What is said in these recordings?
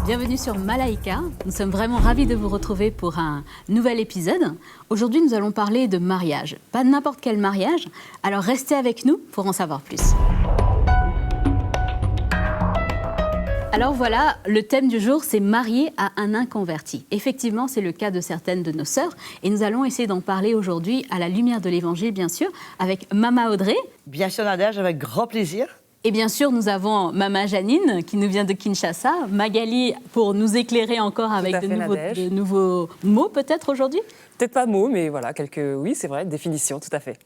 Bienvenue sur Malaika. Nous sommes vraiment ravis de vous retrouver pour un nouvel épisode. Aujourd'hui, nous allons parler de mariage. Pas n'importe quel mariage. Alors restez avec nous pour en savoir plus. Alors voilà, le thème du jour, c'est marié à un inconverti. Effectivement, c'est le cas de certaines de nos sœurs. Et nous allons essayer d'en parler aujourd'hui à la lumière de l'Évangile, bien sûr, avec Mama Audrey. Bien sûr, Nadège, avec grand plaisir. Et bien sûr, nous avons Mama Janine, qui nous vient de Kinshasa. Magali, pour nous éclairer encore avec de nouveaux mots, peut-être, aujourd'hui. Peut-être pas mots, mais voilà, oui, c'est vrai, définition, tout à fait.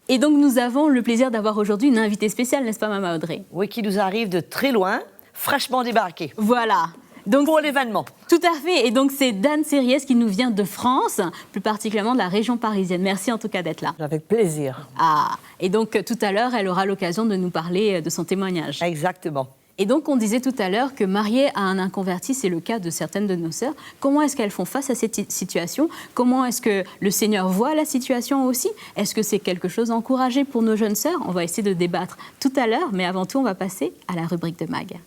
Et donc, nous avons le plaisir d'avoir aujourd'hui une invitée spéciale, n'est-ce pas, Mama Audrey? Oui, qui nous arrive de très loin, fraîchement débarqué. Voilà. Donc, pour l'événement. Tout à fait. Et donc, c'est Dan Sériès qui nous vient de France, plus particulièrement de la région parisienne. Merci en tout cas d'être là. Avec plaisir. Ah, et donc, tout à l'heure, elle aura l'occasion de nous parler de son témoignage. Exactement. Et donc, on disait tout à l'heure que marier à un inconverti, c'est le cas de certaines de nos sœurs. Comment est-ce qu'elles font face à cette situation? Comment est-ce que le Seigneur voit la situation aussi? Est-ce que c'est quelque chose d'encouragé pour nos jeunes sœurs? On va essayer de débattre tout à l'heure, mais avant tout, on va passer à la rubrique de Mag.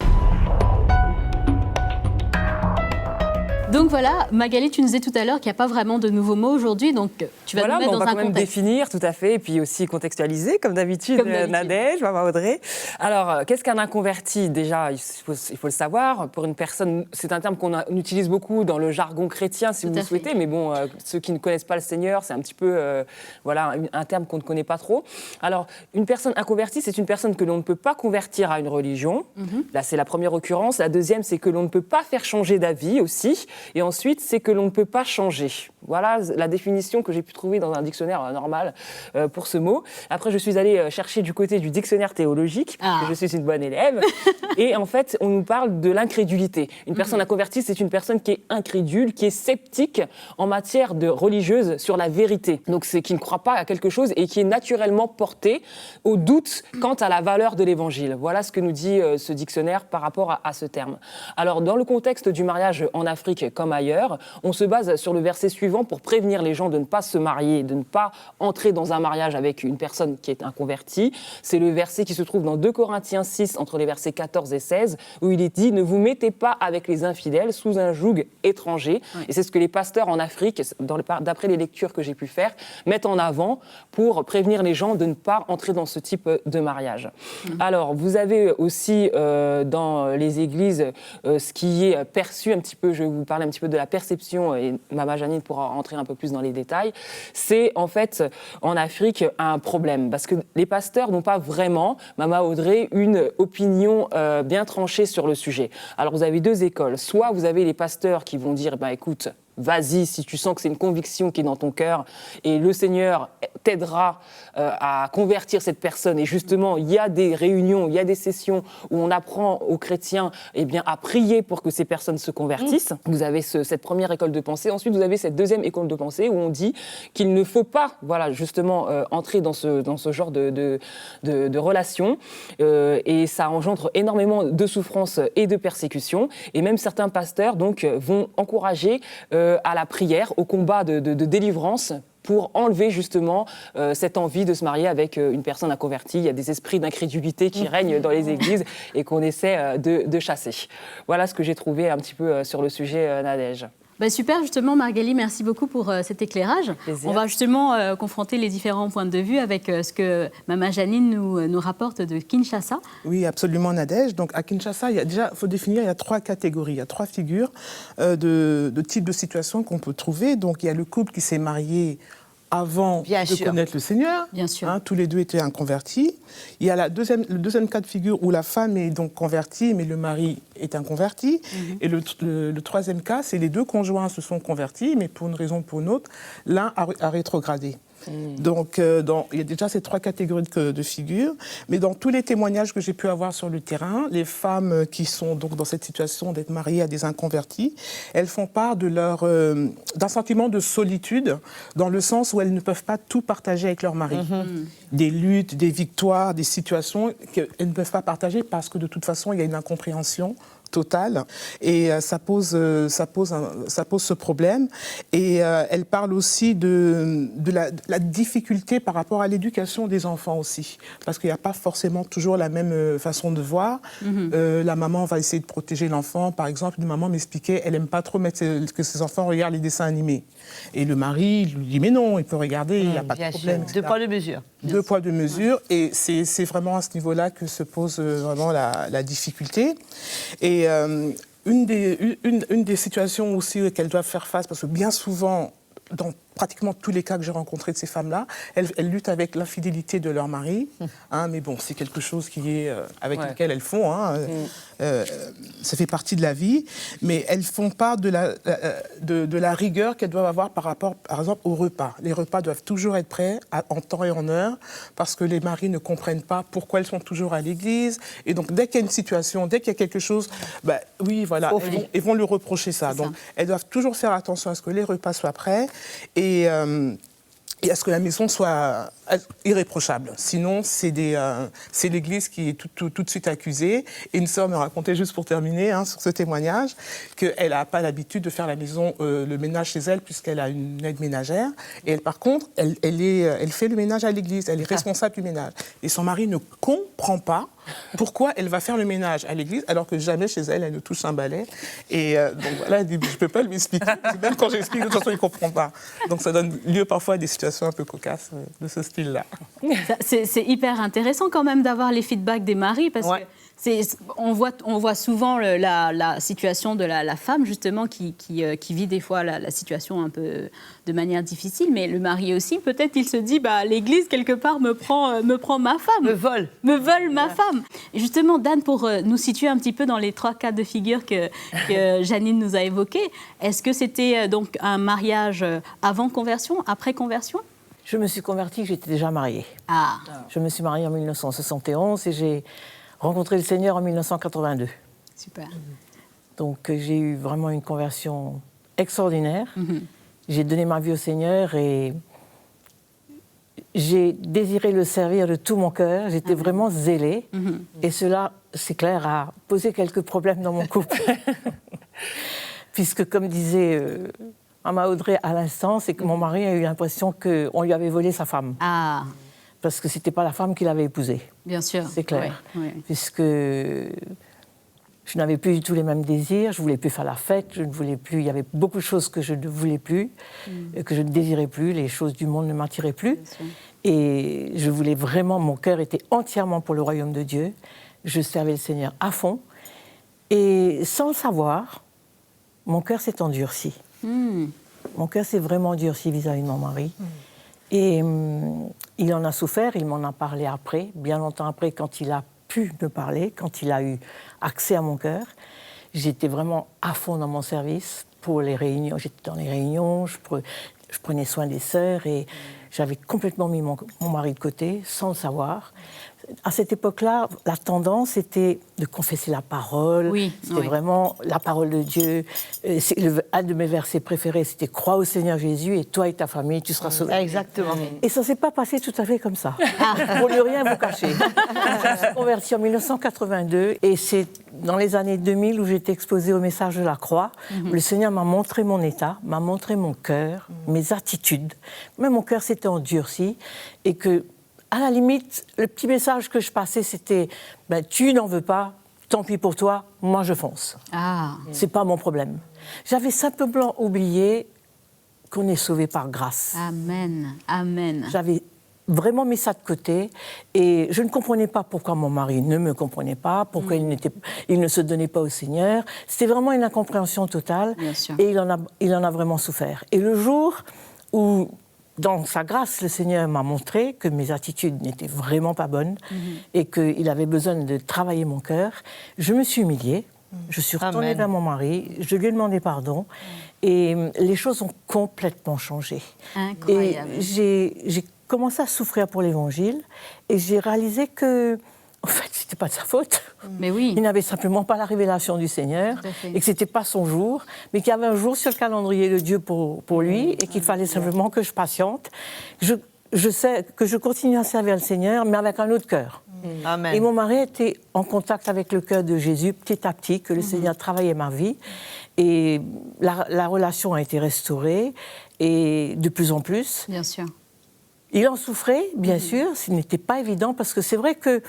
Donc voilà, Magali, tu nous disais tout à l'heure qu'il n'y a pas vraiment de nouveaux mots aujourd'hui, donc tu vas nous mettre dans un contexte. On va quand même définir, tout à fait, et puis aussi contextualiser, comme d'habitude, Nadège, Mama Audrey. Alors, qu'est-ce qu'un inconverti? Déjà, il faut le savoir. Pour une personne, c'est un terme qu'on utilise beaucoup dans le jargon chrétien, si vous le souhaitez, mais bon, ceux qui ne connaissent pas le Seigneur, c'est un petit peu un terme qu'on ne connaît pas trop. Alors, une personne inconvertie, c'est une personne que l'on ne peut pas convertir à une religion. Là, c'est la première occurrence. La deuxième, c'est que l'on ne peut pas faire changer d'avis aussi. Et ensuite, c'est que l'on ne peut pas changer. Voilà la définition que j'ai pu trouver dans un dictionnaire normal pour ce mot. Après, je suis allée chercher du côté du dictionnaire théologique, parce que je suis une bonne élève. Et en fait, on nous parle de l'incrédulité. Une personne inconvertie, c'est une personne qui est incrédule, qui est sceptique en matière de religieuse sur la vérité. Donc, c'est qui ne croit pas à quelque chose et qui est naturellement porté au doute quant à la valeur de l'évangile. Voilà ce que nous dit ce dictionnaire par rapport à ce terme. Alors, dans le contexte du mariage en Afrique, comme ailleurs, on se base sur le verset suivant pour prévenir les gens de ne pas se marier, de ne pas entrer dans un mariage avec une personne qui est inconvertie. C'est le verset qui se trouve dans 2 Corinthiens 6, entre les versets 14 et 16, où il est dit « Ne vous mettez pas avec les infidèles sous un joug étranger ». Et c'est ce que les pasteurs en Afrique, d'après les lectures que j'ai pu faire, mettent en avant pour prévenir les gens de ne pas entrer dans ce type de mariage. Alors, vous avez aussi dans les églises ce qui est perçu un petit peu, je vais vous parler un petit peu de la perception, et Mama Janine pourra rentrer un peu plus dans les détails, c'est en fait en Afrique un problème, parce que les pasteurs n'ont pas vraiment, Mama Audrey, une opinion bien tranchée sur le sujet. Alors vous avez 2 écoles, soit vous avez les pasteurs qui vont dire, écoute, vas-y, si tu sens que c'est une conviction qui est dans ton cœur et le Seigneur t'aidera à convertir cette personne. Et justement, il y a des réunions, il y a des sessions où on apprend aux chrétiens à prier pour que ces personnes se convertissent. Vous avez cette première école de pensée. Ensuite, vous avez cette deuxième école de pensée où on dit qu'il ne faut pas, justement, entrer dans ce genre de relation. Et ça engendre énormément de souffrance et de persécution. Et même certains pasteurs, donc, vont encourager à la prière, au combat de délivrance pour enlever justement cette envie de se marier avec une personne inconvertie. Il y a des esprits d'incrédulité qui règnent dans les églises et qu'on essaie de chasser. Voilà ce que j'ai trouvé un petit peu sur le sujet, Nadège. Super, justement, Magali, merci beaucoup pour cet éclairage. Plaisir. On va justement confronter les différents points de vue avec ce que Mama Janine nous rapporte de Kinshasa. Oui, absolument, Nadège. Donc, à Kinshasa, il faut définir, il y a 3 catégories, il y a 3 figures de types de situations qu'on peut trouver. Donc, il y a le couple qui s'est marié avant de connaître le Seigneur. Bien sûr. Tous les deux étaient inconvertis. Il y a le deuxième cas de figure où la femme est donc convertie, mais le mari est inconverti. Et le troisième cas, c'est les 2 conjoints se sont convertis, mais pour une raison ou pour une autre, l'un a rétrogradé. Donc, il y a déjà ces 3 catégories de figures. Mais dans tous les témoignages que j'ai pu avoir sur le terrain, les femmes qui sont donc dans cette situation d'être mariées à des inconvertis, elles font part de d'un sentiment de solitude, dans le sens où elles ne peuvent pas tout partager avec leur mari. Des luttes, des victoires, des situations qu'elles ne peuvent pas partager parce que de toute façon, il y a une incompréhension totale et ça pose ce problème. Et elle parle aussi de la difficulté par rapport à l'éducation des enfants aussi, parce qu'il n'y a pas forcément toujours la même façon de voir. La maman va essayer de protéger l'enfant. Par exemple, une maman m'expliquait, elle n'aime pas trop que ses enfants regardent les dessins animés. Et le mari lui dit, mais non, il peut regarder, il n'y a pas de problème. Deux poids, deux mesures. Deux poids, deux mesures. Et c'est vraiment à ce niveau-là que se pose vraiment la difficulté. Et une des situations aussi qu'elles doivent faire face, parce que bien souvent, dans pratiquement tous les cas que j'ai rencontrés de ces femmes-là, elles luttent avec l'infidélité de leur mari. Mais bon, c'est quelque chose qui est avec lequel elles font. Ça fait partie de la vie. Mais elles font part de la rigueur qu'elles doivent avoir par rapport, par exemple, aux repas. Les repas doivent toujours être prêts en temps et en heure, parce que les maris ne comprennent pas pourquoi elles sont toujours à l'église. Et donc, dès qu'il y a une situation, dès qu'il y a quelque chose, oui, voilà, elles vont lui reprocher ça. Donc, elles doivent toujours faire attention à ce que les repas soient prêts et à ce que la maison soit irréprochable. Sinon, c'est l'Église qui est tout de suite accusée. Et une sœur me racontait, juste pour terminer, sur ce témoignage, qu'elle n'a pas l'habitude de faire le ménage chez elle, puisqu'elle a une aide ménagère. Et elle, par contre, elle fait le ménage à l'Église. Elle est responsable du ménage. Et son mari ne comprend pas pourquoi elle va faire le ménage à l'église alors que jamais chez elle, elle ne touche un balai. Et donc voilà, elle dit, je ne peux pas lui expliquer. Même quand j'explique, de toute façon, il ne comprend pas. Donc ça donne lieu parfois à des situations un peu cocasses de ce style-là. C'est hyper intéressant quand même d'avoir les feedbacks des maris parce que on voit souvent la situation de la femme justement qui vit des fois la situation un peu de manière difficile, mais le mari aussi, peut-être il se dit l'Église quelque part me prend ma femme. Me vole ma femme. Et justement, Dan, pour nous situer un petit peu dans les 3 cas de figure que Janine nous a évoqués, est-ce que c'était donc un mariage avant conversion, après conversion ? Je me suis convertie, j'étais déjà mariée. Je me suis mariée en 1971 et j'ai rencontré le Seigneur en 1982. Super. Donc j'ai eu vraiment une conversion extraordinaire. J'ai donné ma vie au Seigneur et j'ai désiré le servir de tout mon cœur. J'étais vraiment zélée. Et cela, c'est clair, a posé quelques problèmes dans mon couple. Puisque, comme disait Maman Audrey à l'instant, c'est que mon mari a eu l'impression qu'on lui avait volé sa femme. Parce que ce n'était pas la femme qu'il avait épousée. Bien sûr. C'est clair. Puisque je n'avais plus du tout les mêmes désirs, je ne voulais plus faire la fête, je ne voulais plus... Il y avait beaucoup de choses que je ne voulais plus, que je ne désirais plus, les choses du monde ne m'attiraient plus. Et je voulais vraiment... Mon cœur était entièrement pour le royaume de Dieu. Je servais le Seigneur à fond. Et sans le savoir, mon cœur s'est endurci. Mon cœur s'est vraiment endurci vis-à-vis de mon mari. Et il en a souffert, il m'en a parlé après, bien longtemps après, quand il a pu me parler, quand il a eu accès à mon cœur. J'étais vraiment à fond dans mon service pour les réunions. J'étais dans les réunions, je prenais soin des sœurs et j'avais complètement mis mon mari de côté, sans le savoir. À cette époque-là, la tendance était de confesser la parole. C'était vraiment la parole de Dieu. Un de mes versets préférés, c'était « Crois au Seigneur Jésus et toi et ta famille, tu seras sauvé. » Exactement. Et ça ne s'est pas passé tout à fait comme ça. Pour ne rien vous cacher. Je me suis convertie en 1982 et c'est dans les années 2000 où j'étais exposée au message de la croix. Le Seigneur m'a montré mon état, m'a montré mon cœur, mes attitudes. Même mon cœur s'était endurci et que à la limite, le petit message que je passais, c'était tu n'en veux pas, tant pis pour toi, moi je fonce. C'est pas mon problème. J'avais simplement oublié qu'on est sauvé par grâce. Amen, amen. J'avais vraiment mis ça de côté et je ne comprenais pas pourquoi mon mari ne me comprenait pas, pourquoi il ne se donnait pas au Seigneur. C'était vraiment une incompréhension totale. Bien sûr. Et il en a vraiment souffert. Et le jour où dans sa grâce, le Seigneur m'a montré que mes attitudes n'étaient vraiment pas bonnes et qu'il avait besoin de travailler mon cœur. Je me suis humiliée, je suis retournée vers mon mari, je lui ai demandé pardon et les choses ont complètement changé. Incroyable. Et j'ai commencé à souffrir pour l'Évangile et j'ai réalisé que, en fait, c'était pas de sa faute. Mais oui. Il n'avait simplement pas la révélation du Seigneur et que c'était pas son jour, mais qu'il y avait un jour sur le calendrier de Dieu pour lui et qu'il fallait simplement que je patiente. Je sais que je continue à servir le Seigneur, mais avec un autre cœur. Amen. Et mon mari était en contact avec le cœur de Jésus petit à petit, que le Seigneur travaillait ma vie. Et la relation a été restaurée, et de plus en plus. Bien sûr. Il en souffrait, bien sûr, ce n'était pas évident, parce que c'est vrai que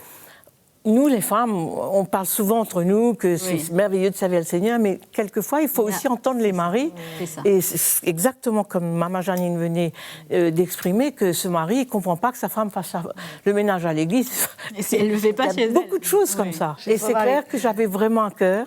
nous, les femmes, on parle souvent entre nous que c'est merveilleux de servir le Seigneur, mais quelquefois, il faut aussi entendre les maris. C'est ça. Et c'est exactement comme Maman Janine venait d'exprimer, que ce mari ne comprend pas que sa femme fasse le ménage à l'église. Et elle ne le fait pas Il y chez a elle. beaucoup de choses comme ça. Et c'est clair que j'avais vraiment à cœur,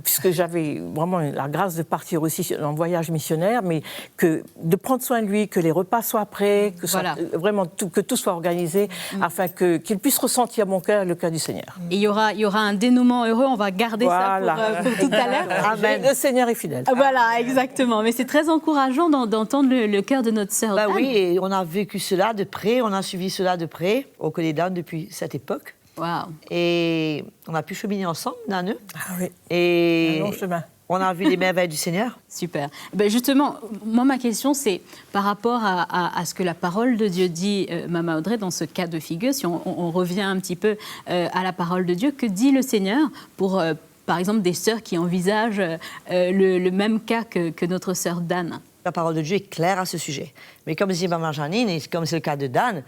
puisque j'avais vraiment la grâce de partir aussi en voyage missionnaire, mais que de prendre soin de lui, que les repas soient prêts, que, vraiment que tout soit organisé, afin qu'il puisse ressentir mon cœur, le cœur du Seigneur. Et il y aura un dénouement heureux, on va garder ça pour tout à l'heure. Amen. Le Seigneur est fidèle. Voilà, exactement. Mais c'est très encourageant d'entendre le cœur de notre sœur. Bah oui, et on a vécu cela de près, on a suivi cela de près. On connaît Dan depuis cette époque. Wow. Et on a pu cheminer ensemble, Dan. Ah oui. Et un long chemin. On a vu les merveilles du Seigneur. Super. Ben justement, moi, ma question, c'est par rapport à ce que la parole de Dieu dit, Maman Audrey, dans ce cas de figure, si on revient un petit peu à la parole de Dieu, que dit le Seigneur pour, par exemple, des sœurs qui envisagent le même cas que notre sœur Dan? La parole de Dieu est claire à ce sujet. Mais comme disait Maman Janine, et comme c'est le cas de Dan,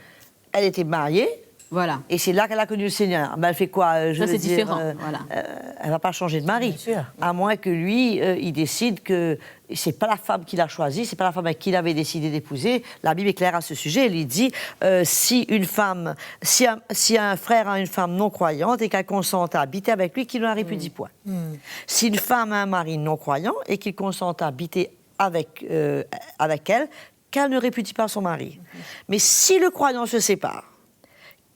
elle était mariée. Voilà. Et c'est là qu'elle a connu le Seigneur. Ben, elle fait quoi? Ça, c'est différent. Voilà. Elle ne va pas changer de mari. Bien sûr. À moins que lui, il décide que ce n'est pas la femme qu'il a choisie, ce n'est pas la femme avec qui il avait décidé d'épouser. La Bible est claire à ce sujet. Elle lui dit si un frère a une femme non croyante et qu'elle consente à habiter avec lui, qu'il ne la répudie point. Si une femme a un mari non croyant et qu'il consente à habiter avec elle, qu'elle ne répudie pas son mari. Mais si le croyant se sépare,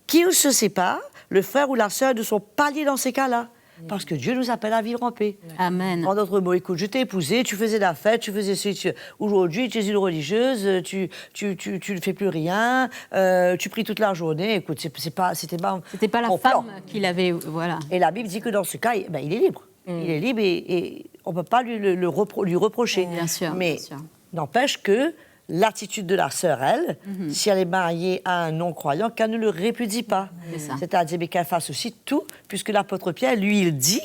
qu'il se sépare, le frère ou la sœur ne sont pas liés dans ces cas-là. Parce que Dieu nous appelle à vivre en paix. Amen. En d'autres mots, écoute, je t'ai épousé, tu faisais la fête, tu faisais ceci. Aujourd'hui, tu es une religieuse, tu ne fais plus rien, tu pries toute la journée. Écoute, c'était pas la femme qu'il avait, voilà. Et la Bible dit que dans ce cas, il est libre. Il est libre et on ne peut pas lui reprocher. Bien sûr. Mais bien sûr. n'empêche que l'attitude de la sœur, elle, si elle est mariée à un non-croyant, qu'elle ne le répudie pas. C'est-à-dire qu'elle fasse aussi tout, puisque l'apôtre Pierre, lui, il dit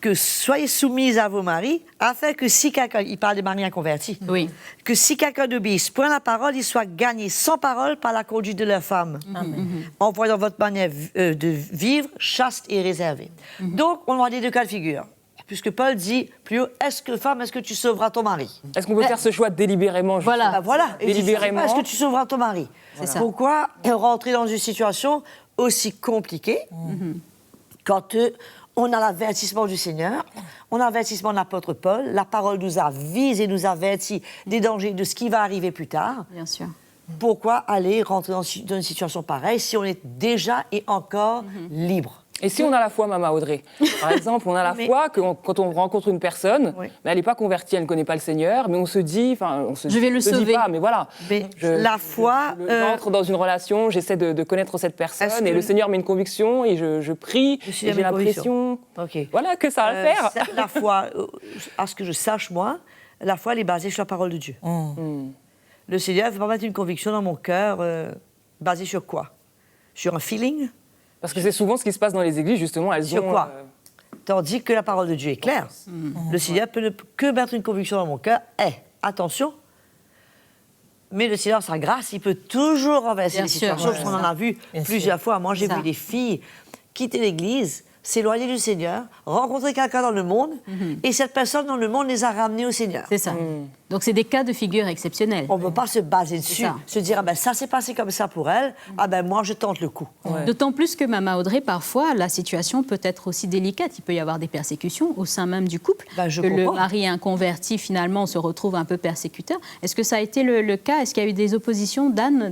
que soyez soumises à vos maris, afin que si quelqu'un, il parle des maris inconvertis, que si quelqu'un n'obéisse point à la parole, il soit gagné sans parole par la conduite de leur femme, en voyant votre manière de vivre chaste et réservée. Donc, on va dire deux cas de figure. Puisque Paul dit plus haut, est-ce que tu sauveras ton mari? Est-ce qu'on peut faire ce choix délibérément? Voilà. Délibérément. Est-ce que tu sauveras ton mari? Pourquoi rentrer dans une situation aussi compliquée quand on a l'avertissement du Seigneur, on a l'avertissement de l'apôtre Paul, la parole nous avise et nous avertit des dangers de ce qui va arriver plus tard. Bien sûr. Pourquoi aller rentrer dans une situation pareille si on est déjà et encore libre? Et si on a la foi, Maman Audrey? Par exemple, on a la foi que quand on rencontre une personne, mais elle n'est pas convertie, elle ne connaît pas le Seigneur, mais on se dit, je vais le sauver. Dit pas, mais voilà. Mais la foi, j'entre dans une relation, j'essaie de connaître cette personne, et le Seigneur met une conviction, et je prie, et j'ai l'impression, voilà, que ça va le faire. La foi, à ce que je sache moi, la foi elle est basée sur la parole de Dieu. Le Seigneur ne veut pas mettre une conviction dans mon cœur basée sur quoi? Sur un feeling? Parce que c'est souvent ce qui se passe dans les églises, justement. Sur quoi? Tandis que la parole de Dieu est claire. Le Seigneur peut que mettre une conviction dans mon cœur. Attention, mais le Seigneur, sa grâce, il peut toujours renverser les situations. On en a vu plusieurs fois. Moi, j'ai vu des filles quitter l'église, s'éloigner du Seigneur, rencontrer quelqu'un dans le monde, et cette personne dans le monde les a ramenées au Seigneur. C'est ça. Donc, c'est des cas de figure exceptionnels. On ne peut pas se baser dessus, se dire ça s'est passé comme ça pour elle, moi je tente le coup. D'autant plus que, Maman Audrey, parfois, la situation peut être aussi délicate. Il peut y avoir des persécutions au sein même du couple. Le mari inconverti, finalement, se retrouve un peu persécuteur. Est-ce que ça a été le cas? Est-ce qu'il y a eu des oppositions, Dan,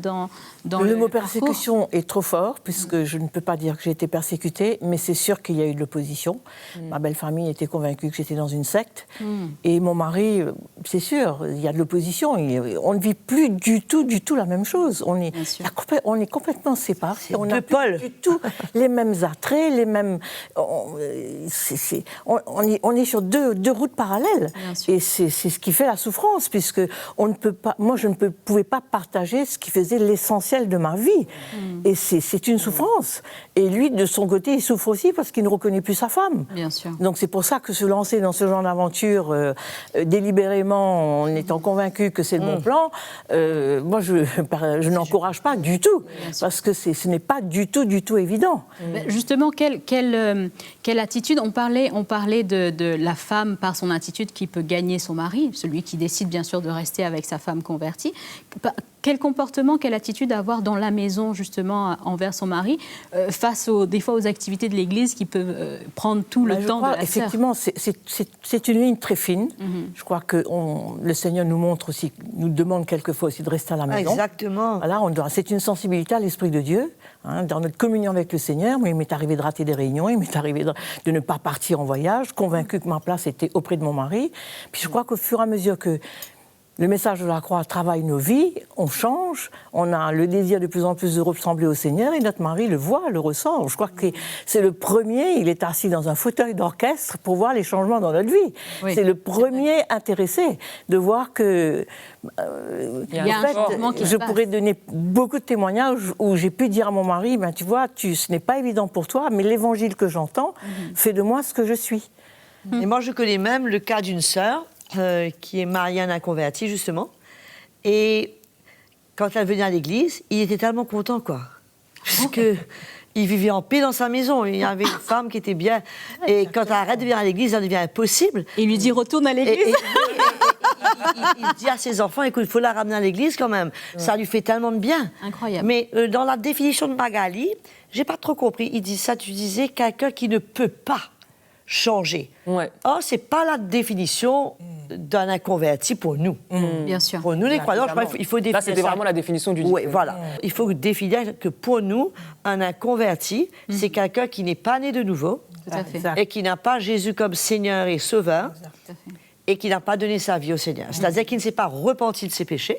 dans le mot persécution est trop fort, puisque je ne peux pas dire que j'ai été persécutée, mais c'est sûr qu'il y a eu de l'opposition. Ma belle famille était convaincue que j'étais dans une secte. Et mon mari, c'est sûr, il y a de l'opposition. On ne vit plus du tout la même chose. On est complètement séparés. On n'a plus du tout les mêmes attraits, les mêmes. On est sur deux routes parallèles. Et c'est ce qui fait la souffrance, puisque on ne peut pas. Moi, je ne pouvais pas partager ce qui faisait l'essentiel de ma vie. Et c'est une souffrance. Et lui, de son côté, il souffre aussi parce qu'il ne reconnaît plus sa femme. Bien sûr. Donc c'est pour ça que se lancer dans ce genre d'aventure délibérément, en étant convaincu que c'est le bon plan, moi je n'encourage pas du tout, parce que ce n'est pas du tout évident. Justement, quelle attitude on parlait de la femme par son attitude qui peut gagner son mari, celui qui décide bien sûr de rester avec sa femme convertie. Quel comportement, quelle attitude avoir dans la maison justement envers son mari face des fois aux activités de l'Église qui peuvent prendre tout le temps de la sœur. Effectivement, c'est une ligne très fine. Je crois que le Seigneur nous montre aussi, nous demande quelquefois aussi de rester à la maison. Exactement. Voilà, c'est une sensibilité à l'Esprit de Dieu. Dans notre communion avec le Seigneur, moi, il m'est arrivé de rater des réunions, il m'est arrivé de ne pas partir en voyage, convaincu que ma place était auprès de mon mari. Puis je crois qu'au fur et à mesure que le message de la croix travaille nos vies, on change, on a le désir de plus en plus de ressembler au Seigneur et notre mari le voit, le ressent. Je crois que c'est le premier, il est assis dans un fauteuil d'orchestre pour voir les changements dans notre vie. Oui, c'est le premier intéressé de voir que... il y a un changement qui se passe. Pourrais donner beaucoup de témoignages où j'ai pu dire à mon mari, ben, tu vois, ce n'est pas évident pour toi, mais l'évangile que j'entends fait de moi ce que je suis. Et moi, je connais même le cas d'une sœur qui est mariée à un inconverti, justement. Et quand elle venait à l'église, il était tellement content, quoi. Parce que il vivait en paix dans sa maison. Il y avait une femme qui était bien. Et quand elle arrête de venir à l'église, ça devient impossible. Et il lui dit, retourne à l'église. Il dit à ses enfants, écoute, il faut la ramener à l'église quand même. Ouais. Ça lui fait tellement de bien. Incroyable. Mais dans la définition de Magali, j'ai pas trop compris. Il dit ça, tu disais, quelqu'un qui ne peut pas changer. Ouais. Or, c'est pas la définition d'un inconverti pour nous. Bien sûr. Pour nous, les croyants, je crois qu'il faut définir. Là, c'était vraiment la définition du Oui, voilà. Il faut définir que pour nous, un inconverti, c'est quelqu'un qui n'est pas né de nouveau. Tout à fait. Et qui n'a pas Jésus comme Seigneur et Sauveur. Tout à fait. Et qui n'a pas donné sa vie au Seigneur. C'est-à-dire qu'il ne s'est pas repenti de ses péchés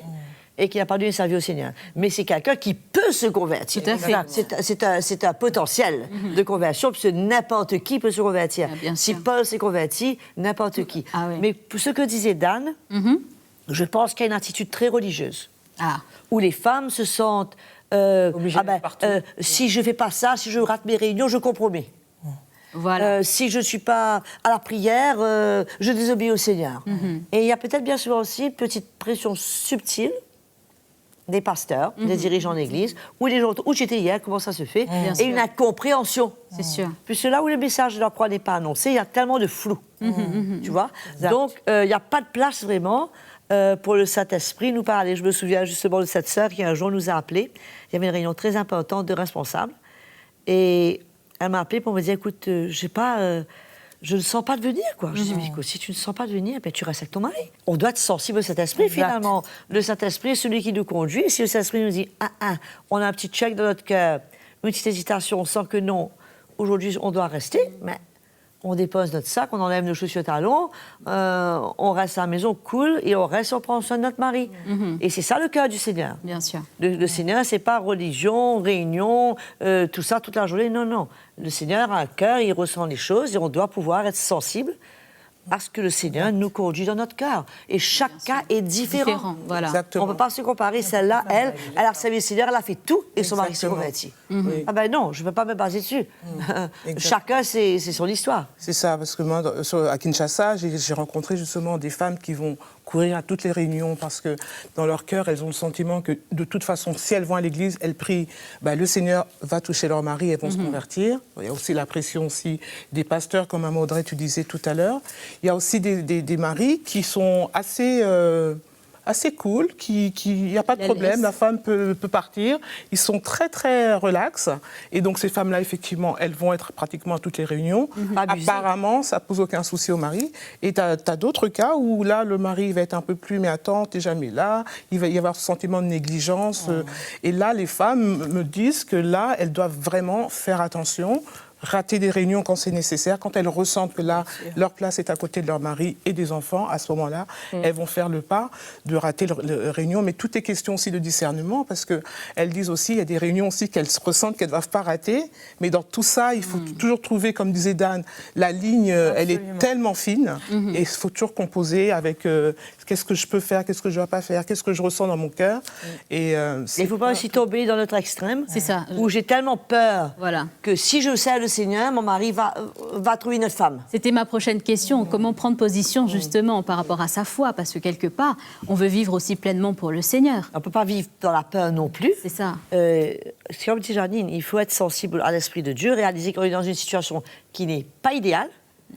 et qui n'a pas donné sa vie au Seigneur. Mais c'est quelqu'un qui peut se convertir. Tout à fait. C'est un potentiel de conversion, puisque n'importe qui peut se convertir. Ah, si Paul s'est converti, n'importe qui. Ah, oui. Mais pour ce que disait Dan, je pense qu'il y a une attitude très religieuse, où les femmes se sentent... si je ne fais pas ça, si je rate mes réunions, je compromets. Voilà. Si je ne suis pas à la prière, je désobéis au Seigneur. Et il y a peut-être bien souvent aussi une petite pression subtile des pasteurs, des dirigeants d'église, ou les gens où j'étais hier, comment ça se fait, et une incompréhension. C'est sûr. Puisque là où le message de la croix n'est pas annoncé, il y a tellement de flou. Tu vois. Donc, il n'y a pas de place vraiment pour le Saint-Esprit nous parler. Je me souviens justement de cette sœur qui un jour nous a appelés. Il y avait une réunion très importante de responsables. Et elle m'a appelée pour me dire, écoute, je ne sens pas de venir, quoi. Je dis, mais écoute, si tu ne sens pas de venir, ben, tu restes avec ton mari. On doit être sensible au Saint-Esprit, finalement. Le Saint-Esprit est celui qui nous conduit. Si le Saint-Esprit nous dit, on a un petit check dans notre cœur, une petite hésitation, on sent que non, aujourd'hui, on doit rester, mais on dépose notre sac, on enlève nos chaussures talons, on reste à la maison, cool, et on reste, on prend soin de notre mari. Et c'est ça le cœur du Seigneur. Bien sûr. Le Seigneur, c'est pas religion, réunion, tout ça, toute la journée. Non, non. Le Seigneur a un cœur, il ressent les choses, et on doit pouvoir être sensible à ce que le Seigneur nous conduit dans notre cœur. Et chaque cas est différent. Voilà. Exactement. On ne peut pas se comparer. Celle-là, elle a servi le Seigneur, elle a fait tout, et son mari s'est converti. Oui. Ah ben non, je ne peux pas me baser dessus. Chacun, c'est son histoire. C'est ça, parce que moi, à Kinshasa, j'ai rencontré justement des femmes qui vont courir à toutes les réunions parce que dans leur cœur, elles ont le sentiment que de toute façon, si elles vont à l'église, elles prient, le Seigneur va toucher leur mari, elles vont se convertir. Il y a aussi la pression aussi des pasteurs, comme Mme Audrey, tu disais tout à l'heure. Il y a aussi des maris qui sont assez cool, il n'y a pas de problème, la femme peut partir. Ils sont très, très relax. Et donc, ces femmes-là, effectivement, elles vont être pratiquement à toutes les réunions. Apparemment, ça ne pose aucun souci au mari. Et tu as d'autres cas où, là, le mari va être un peu plus, mais attends, t'es jamais là. Il va y avoir ce sentiment de négligence. Et là, les femmes me disent que là, elles doivent vraiment faire attention. rater des réunions quand c'est nécessaire. Quand elles ressentent que là, leur place est à côté de leur mari et des enfants, à ce moment-là, elles vont faire le pas de rater leur réunion. Mais tout est question aussi de discernement, parce qu'elles disent aussi, il y a des réunions aussi qu'elles ressentent qu'elles ne doivent pas rater. Mais dans tout ça, il faut toujours trouver, comme disait Dan, la ligne, elle est tellement fine. Et il faut toujours composer avec qu'est-ce que je peux faire, qu'est-ce que je ne dois pas faire, qu'est-ce que je ressens dans mon cœur. Et il ne faut pas aussi tomber dans l'autre extrême. C'est ça. Où j'ai tellement peur Voilà. que si je sers le Seigneur, mon mari va trouver une autre femme. C'était ma prochaine question. Comment prendre position justement par rapport à sa foi? Parce que quelque part, on veut vivre aussi pleinement pour le Seigneur. On ne peut pas vivre dans la peur non plus. C'est ça. C'est comme dit Janine, il faut être sensible à l'Esprit de Dieu, réaliser qu'on est dans une situation qui n'est pas idéale,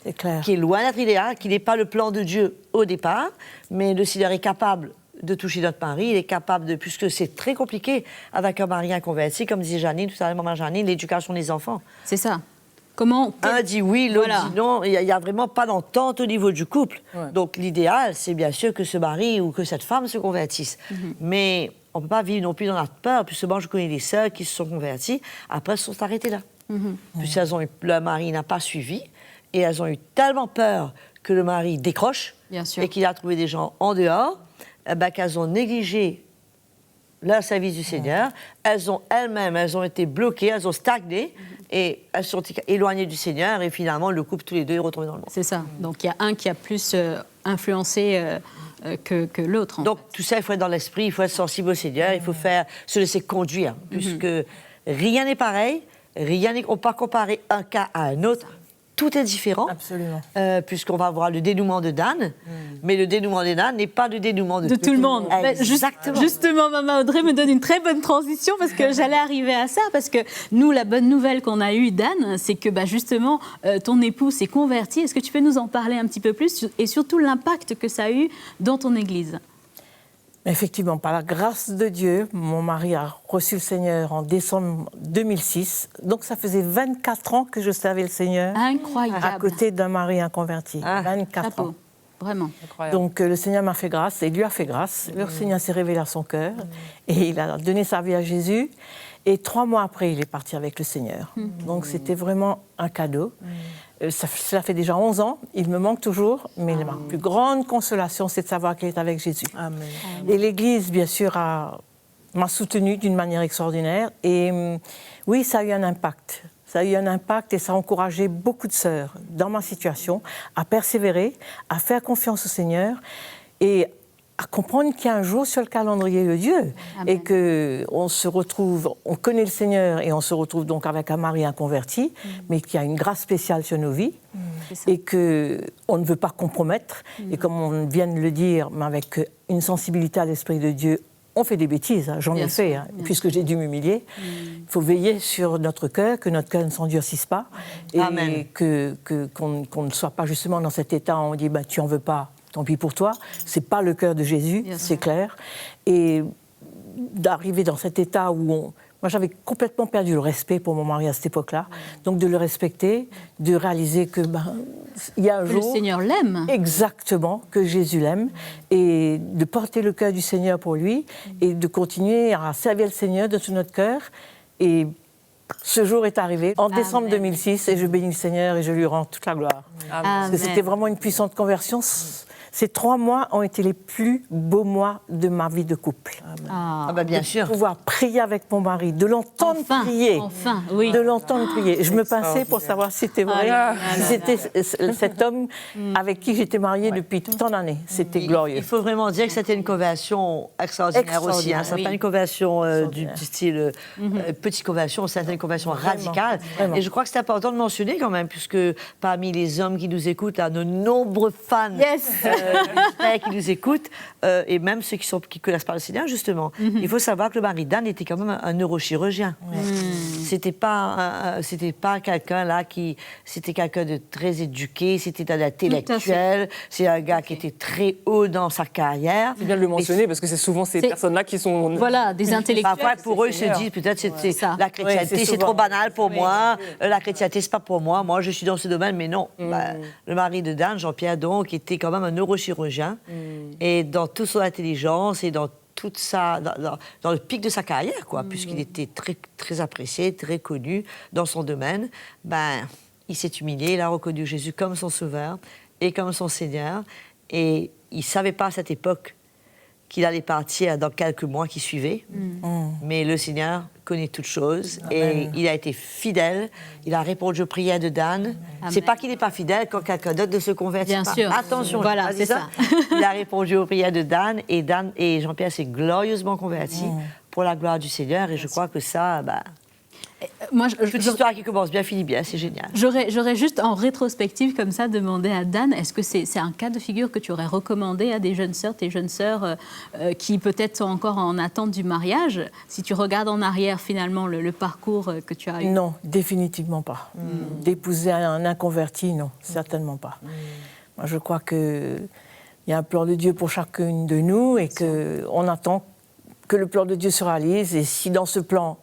C'est clair. qui est loin d'être idéale, qui n'est pas le plan de Dieu au départ, mais le Seigneur est capable de toucher notre mari, il est capable de, puisque c'est très compliqué avec un mari inconverti, comme disait Janine, tout à l'heure, maman Janine, l'éducation des enfants. C'est ça. Comment Un dit oui, l'autre Voilà. dit non, il n'y a vraiment pas d'entente au niveau du couple. Ouais. Donc l'idéal, c'est bien sûr que ce mari ou que cette femme se convertisse. Mais on ne peut pas vivre non plus dans la peur, puisque moi je connais des sœurs qui se sont converties, après elles se sont arrêtées là. Puisque le mari n'a pas suivi, et elles ont eu tellement peur que le mari décroche, Bien sûr. et qu'il a trouvé des gens en dehors, qu'elles ont négligé leur service du Seigneur, elles ont été bloquées, elles ont stagné, et elles sont éloignées du Seigneur, et finalement, le couple, tous les deux, est retombé dans le monde. C'est ça. Donc il y a un qui a plus influencé que l'autre. Donc, tout ça, il faut être dans l'esprit, il faut être sensible au Seigneur, il faut se laisser conduire, puisque rien n'est pareil, on ne peut pas comparer un cas à un autre. Tout est différent, Absolument. puisqu'on va voir le dénouement de Dan, mais le dénouement de Dan n'est pas le dénouement de tout le monde. Exactement. Justement, Maman Audrey me donne une très bonne transition parce que j'allais arriver à ça. Parce que nous, la bonne nouvelle qu'on a eue, Dan, c'est que justement, ton époux s'est converti. Est-ce que tu peux nous en parler un petit peu plus et surtout l'impact que ça a eu dans ton église? Effectivement, par la grâce de Dieu, mon mari a reçu le Seigneur en décembre 2006. Donc ça faisait 24 ans que je servais le Seigneur Incroyable. à côté d'un mari inconverti. 24 Chapeau. ans. Vraiment. Incroyable. Donc le Seigneur m'a fait grâce et lui a fait grâce. Le Seigneur s'est révélé à son cœur et il a donné sa vie à Jésus. Et 3 mois après, il est parti avec le Seigneur. Donc c'était vraiment un cadeau. Cela fait déjà 11 ans, il me manque toujours, mais ma plus grande consolation, c'est de savoir qu'il est avec Jésus. Amen. Et l'Église, bien sûr, m'a soutenue d'une manière extraordinaire. Et oui, ça a eu un impact. Ça a eu un impact et ça a encouragé beaucoup de sœurs dans ma situation à persévérer, à faire confiance au Seigneur et à comprendre qu'il y a un jour sur le calendrier de Dieu. Amen. Et qu'on se retrouve, on connaît le Seigneur et on se retrouve donc avec un mari inconverti, mais qu'il y a une grâce spéciale sur nos vies et qu'on ne veut pas compromettre. Et comme on vient de le dire, mais avec une sensibilité à l'Esprit de Dieu, on fait des bêtises, hein, j'en ai fait, puisque j'ai dû m'humilier. Il faut veiller sur notre cœur, que notre cœur ne s'endurcisse pas, et qu'on ne soit pas justement dans cet état où on dit tu n'en veux pas, tant pis pour toi. C'est pas le cœur de Jésus, c'est clair. Et d'arriver dans cet état où moi, j'avais complètement perdu le respect pour mon mari à cette époque-là. Donc, de le respecter, de réaliser que il y a un jour... Le Seigneur l'aime. Exactement, que Jésus l'aime. Et de porter le cœur du Seigneur pour lui et de continuer à servir le Seigneur de tout notre cœur. Et ce jour est arrivé en décembre 2006 et je bénis le Seigneur et je lui rends toute la gloire. Parce que c'était vraiment une puissante conversion. Ces 3 mois ont été les plus beaux mois de ma vie de couple. Bien sûr. De pouvoir prier avec mon mari, de l'entendre prier. Enfin, oui. De l'entendre prier. Je me pinçais pour savoir si c'était vrai. Si c'était cet homme avec qui j'étais mariée depuis tant d'années. C'était glorieux. Il faut vraiment dire que c'était une conversion extraordinaire aussi. Hein. C'est pas une conversion du style petite conversion, c'était une conversion radicale. Vraiment. Et je crois que c'est important de mentionner quand même, puisque parmi les hommes qui nous écoutent, là, nos nombreux fans qui nous écoutent, et même ceux qui connaissent pas le Seigneur, justement, il faut savoir que le mari d'Anne était quand même un neurochirurgien. C'était pas quelqu'un là c'était quelqu'un de très éduqué, c'était un intellectuel, c'est un gars qui était très haut dans sa carrière. C'est bien de le mentionner parce que c'est souvent ces personnes-là qui sont... Voilà, des intellectuels. Parfois, pour eux, ils se disent peut-être la chrétienté, c'est trop banal pour moi, la chrétienté, c'est pas pour moi, moi je suis dans ce domaine, mais non. Le mari de Dan, Jean-Pierre, donc, était quand même un neurochirurgien, et dans toute son intelligence et dans dans le pic de sa carrière, quoi, puisqu'il était très, très apprécié, très connu dans son domaine. Il s'est humilié, il a reconnu Jésus comme son sauveur et comme son Seigneur. Et il ne savait pas à cette époque qu'il allait partir dans quelques mois qui suivaient. Mais le Seigneur connaît toutes choses. Et il a été fidèle. Il a répondu aux prières de Dan. C'est pas qu'il n'est pas fidèle quand quelqu'un d'autre se convertit. Bien sûr. Attention, voilà, c'est ça. Il a répondu aux prières de Dan. Et Jean-Pierre s'est glorieusement converti pour la gloire du Seigneur. Et je crois que ça... Moi, toute histoire qui commence bien finit bien, c'est génial. J'aurais juste en rétrospective comme ça demandé à Dan, est-ce que c'est un cas de figure que tu aurais recommandé à tes jeunes sœurs qui peut-être sont encore en attente du mariage, si tu regardes en arrière finalement le parcours que tu as eu? Non, définitivement pas. D'épouser un inconverti, non, certainement pas. Moi, je crois qu'il y a un plan de Dieu pour chacune de nous et qu'on attend que le plan de Dieu se réalise. Et si dans ce plan,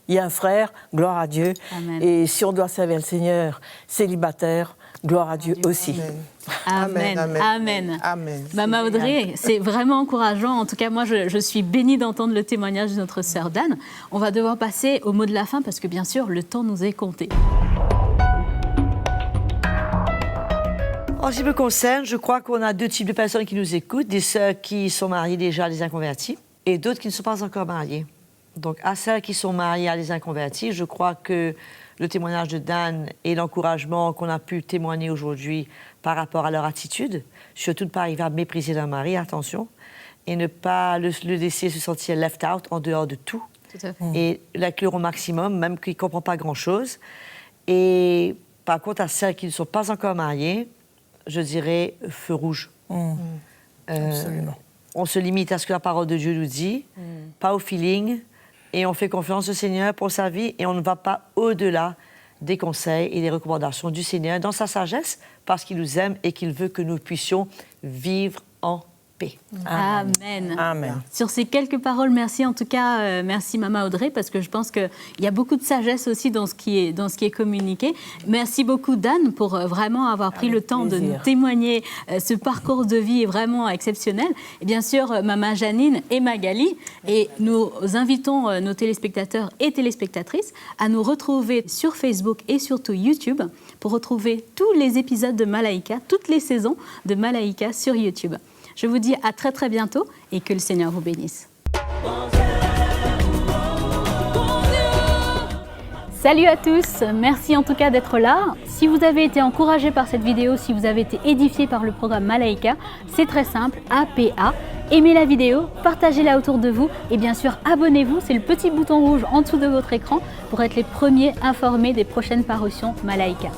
il y a un frère, gloire à Dieu. Amen. Et si on doit servir le Seigneur célibataire, gloire à Dieu aussi. Amen. Amen. Amen. Amen. Maman Audrey, c'est vraiment encourageant. En tout cas, moi, je suis bénie d'entendre le témoignage de notre sœur Dan. On va devoir passer au mot de la fin parce que, bien sûr, le temps nous est compté. En ce qui me concerne, je crois qu'on a deux types de personnes qui nous écoutent. Des sœurs qui sont mariées déjà à des inconvertis et d'autres qui ne sont pas encore mariées. Donc, à celles qui sont mariées à des inconvertis, je crois que le témoignage de Dan et l'encouragement qu'on a pu témoigner aujourd'hui par rapport à leur attitude, surtout de ne pas arriver à mépriser leur mari, attention, et ne pas le laisser se sentir left out, en dehors de tout. Tout à fait. Et l'inclure au maximum, même qu'il ne comprend pas grand-chose. Et par contre, à celles qui ne sont pas encore mariées, je dirais feu rouge. Absolument. On se limite à ce que la parole de Dieu nous dit, pas au feeling, et on fait confiance au Seigneur pour sa vie, et on ne va pas au-delà des conseils et des recommandations du Seigneur dans sa sagesse, parce qu'il nous aime et qu'il veut que nous puissions vivre en paix. Amen. Amen. Sur ces quelques paroles, merci en tout cas, merci Maman Audrey, parce que je pense qu'il y a beaucoup de sagesse aussi dans ce qui est communiqué. Merci beaucoup Dan pour vraiment avoir pris le temps de nous témoigner ce parcours de vie vraiment exceptionnel. Et bien sûr, Maman Janine et Magali. Et nous invitons nos téléspectateurs et téléspectatrices à nous retrouver sur Facebook et surtout YouTube pour retrouver tous les épisodes de Malaika, toutes les saisons de Malaika sur YouTube. Je vous dis à très très bientôt et que le Seigneur vous bénisse. Salut à tous, merci en tout cas d'être là. Si vous avez été encouragé par cette vidéo, si vous avez été édifié par le programme Malaika, c'est très simple, APA. Aimez la vidéo, partagez-la autour de vous et bien sûr abonnez-vous, c'est le petit bouton rouge en dessous de votre écran pour être les premiers informés des prochaines parutions Malaika.